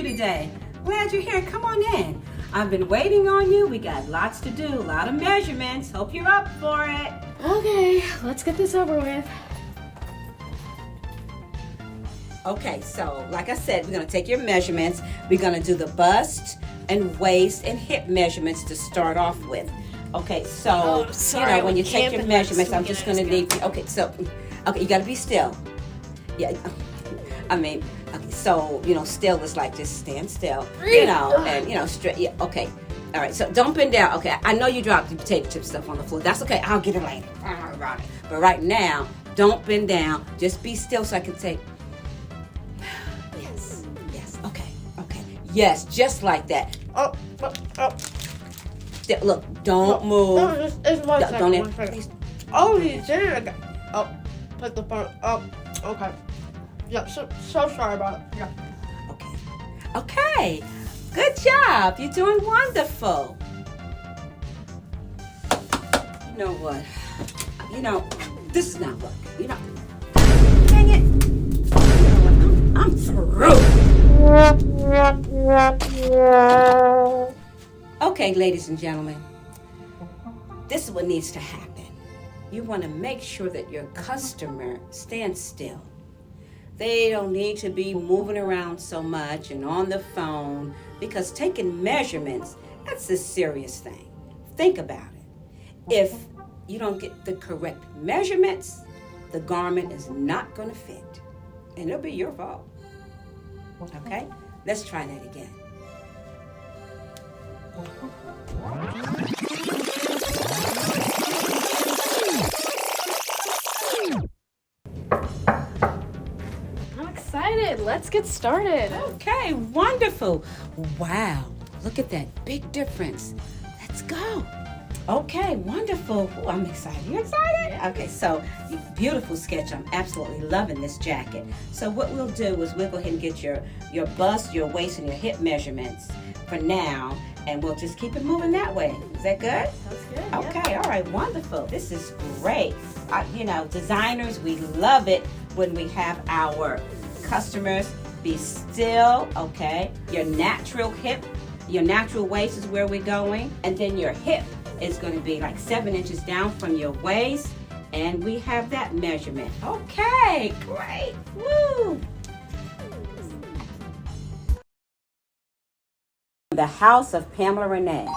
you today. Glad you're here. Come on in. I've been waiting on you. We got lots to do, a lot of measurements. Hope you're up for it. Okay, let's get this over with. Okay, so like I said, we're going to take your measurements. We're going to do the bust and waist and hip measurements to start off with. Okay, so, when you take your measurements, I'm just going to need you. Okay, you got to be still. Yeah, okay, so, still is like just stand still, and, straight. Yeah, okay. All right, so don't bend down. Okay, I know you dropped the potato chip stuff on the floor. That's okay. I'll get it later. But right now, don't bend down. Just be still so I can take. Yes. Okay. Yes, just like that. Oh. Look, don't move. No, it's one second. Please. Oh, you did it. Oh, put the phone. Oh, okay. Yeah, so sorry about it. Yeah. Okay. Good job. You're doing wonderful. You know what? This is not working. Dang it. I'm through. Okay, ladies and gentlemen. This is what needs to happen. You want to make sure that your customer stands still. They don't need to be moving around so much and on the phone, because taking measurements, that's a serious thing. Think about it. If you don't get the correct measurements, the garment is not going to fit. And it'll be your fault. Okay? Let's try that again. I'm excited. Let's get started. Okay, wonderful. Wow, look at that big difference. Let's go. Okay, wonderful. Ooh, I'm excited. You excited? Okay, so beautiful sketch. I'm absolutely loving this jacket. So what we'll do is we'll go ahead and get your bust, your waist, and your hip measurements for now, and we'll just keep it moving that way. Is that good? That's good. Okay, all right, wonderful. This is great. Designers, we love it when we have our customers be still, okay? Your natural waist is where we're going, and then your hip is going to be like 7 inches down from your waist, and we have that measurement. Okay, great. Woo! The house of Pamela Renee.